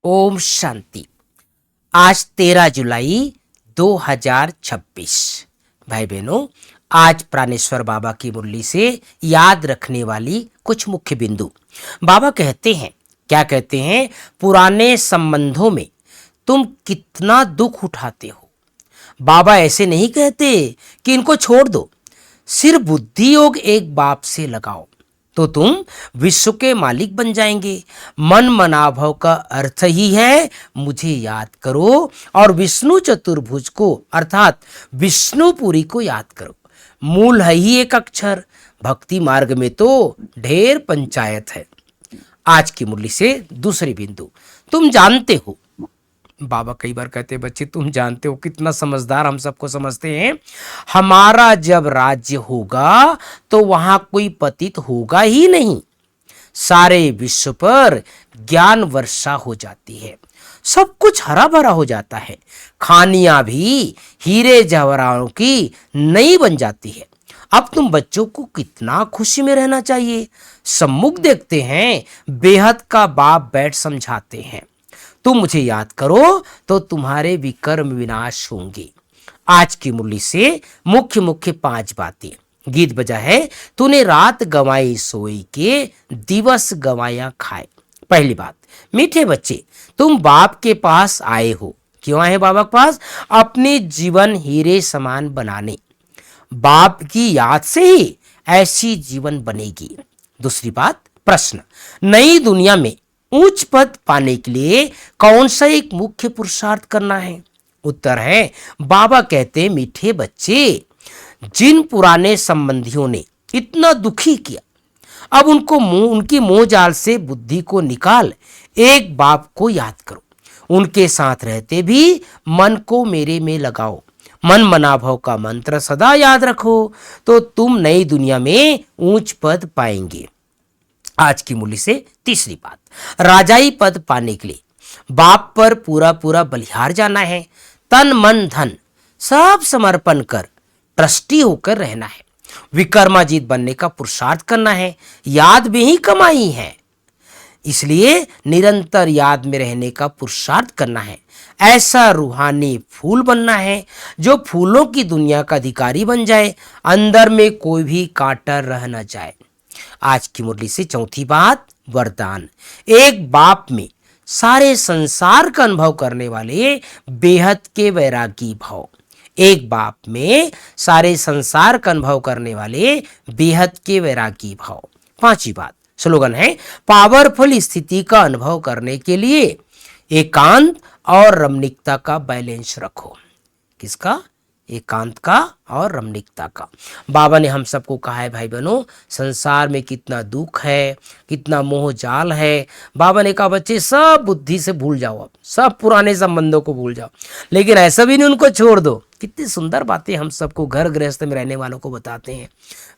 ओम शांति। आज 13 जुलाई 2026। भाई बहनों, आज प्राणेश्वर बाबा की मुरली से याद रखने वाली कुछ मुख्य बिंदु। बाबा कहते हैं, क्या कहते हैं? पुराने संबंधों में तुम कितना दुख उठाते हो। बाबा ऐसे नहीं कहते कि इनको छोड़ दो, सिर्फ बुद्धि योग एक बाप से लगाओ तो तुम विश्व के मालिक बन जाएंगे। मन मनाभव का अर्थ ही है मुझे याद करो, और विष्णु चतुर्भुज को अर्थात विष्णुपुरी को याद करो। मूल है ही एक अक्षर। भक्ति मार्ग में तो ढेर पंचायत है। आज की मुरली से दूसरी बिंदु, तुम जानते हो। बाबा कई बार कहते हैं, बच्चे तुम जानते हो। कितना समझदार हम सबको समझते हैं। हमारा जब राज्य होगा तो वहां कोई पतित होगा ही नहीं। सारे विश्व पर ज्ञान वर्षा हो जाती है, सब कुछ हरा भरा हो जाता है। खानियां भी हीरे जवाहरातों की नई बन जाती है। अब तुम बच्चों को कितना खुशी में रहना चाहिए। सम्मुख देखते हैं, बेहद का बाप बैठ समझाते हैं। तुम मुझे याद करो तो तुम्हारे विकर्म विनाश होंगे। आज की मुरली से मुख्य मुख्य 5 बातें। गीत बजा है, तूने रात गंवाई सोई के दिवस गंवाया खाए। पहली बात, मीठे बच्चे तुम बाप के पास आए हो। क्यों आए बाबा के पास? अपने जीवन हीरे समान बनाने। बाप की याद से ही ऐसी जीवन बनेगी। दूसरी बात, प्रश्न, नई दुनिया में उच्च पद पाने के लिए कौन सा एक मुख्य पुरुषार्थ करना है? उत्तर है, बाबा कहते, मीठे बच्चे जिन पुराने संबंधियों ने इतना दुखी किया, अब उनकी मोह जाल से बुद्धि को निकाल एक बाप को याद करो। उनके साथ रहते भी मन को मेरे में लगाओ। मन मनाभव का मंत्र सदा याद रखो तो तुम नई दुनिया में ऊंच पद पाएंगे। आज की मुरली से तीसरी बात, राजाई पद पाने के लिए बाप पर पूरा पूरा बलिहार जाना है। तन मन धन सब समर्पण कर ट्रस्टी होकर रहना है। विक्रमाजीत बनने का पुरुषार्थ करना है। याद में ही कमाई है, इसलिए निरंतर याद में रहने का पुरुषार्थ करना है। ऐसा रूहानी फूल बनना है जो फूलों की दुनिया का अधिकारी बन जाए, अंदर में कोई भी कांटा रह न जाए। आज की मुरली से चौथी बात, वरदान। एक बाप में सारे संसार का अनुभव करने वाले बेहद के वैरागी भाव। एक बाप में सारे संसार का अनुभव करने वाले बेहद के वैरागी भाव। पांचवी बात, स्लोगन है, पावरफुल स्थिति का अनुभव करने के लिए एकांत और रमणीकता का बैलेंस रखो। किसका? एकांत का और रमणीकता का। बाबा ने हम सबको कहा है, भाई बहनों, संसार में कितना दुख है, कितना मोह जाल है। बाबा ने कहा, बच्चे सब बुद्धि से भूल जाओ, अब सब पुराने संबंधों को भूल जाओ, लेकिन ऐसा भी नहीं उनको छोड़ दो। कितनी सुंदर बातें हम सबको घर गृहस्थ में रहने वालों को बताते हैं।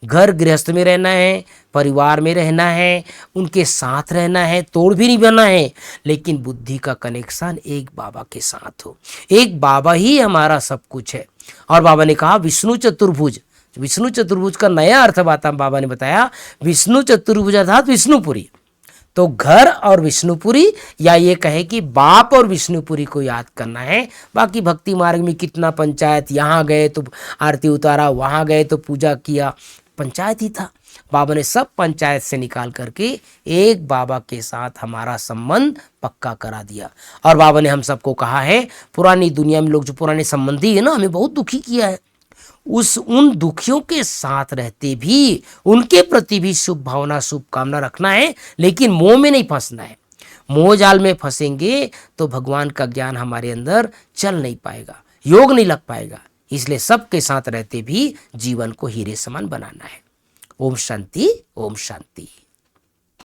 घर गृहस्थ में रहना है, परिवार में रहना है, उनके साथ रहना है, तोड़ भी नहीं बना है, लेकिन बुद्धि का कनेक्शन एक बाबा के साथ हो। एक बाबा ही हमारा सब कुछ है। और बाबा ने कहा विष्णु चतुर्भुज। विष्णु चतुर्भुज का नया अर्थ बाबा ने बताया, विष्णु चतुर्भुज अर्थात विष्णुपुरी। तो घर और विष्णुपुरी, या ये कहे कि बाप और विष्णुपुरी को याद करना है। बाकी भक्ति मार्ग में कितना पंचायत, यहाँ गए तो आरती उतारा, वहाँ गए तो पूजा किया, पंचायत ही था। बाबा ने सब पंचायत से निकाल करके एक बाबा के साथ हमारा संबंध पक्का करा दिया। और बाबा ने हम सबको कहा है, पुरानी दुनिया में लोग जो पुराने संबंधी है ना, हमें बहुत दुखी किया है। उन दुखियों के साथ रहते भी उनके प्रति भी शुभ भावना, शुभ कामना रखना है, लेकिन मोह में नहीं फंसना है। मोह जाल में फंसेंगे तो भगवान का ज्ञान हमारे अंदर चल नहीं पाएगा, योग नहीं लग पाएगा। इसलिए सबके साथ रहते भी जीवन को हीरे समान बनाना है। ओम शांति, ओम शांति।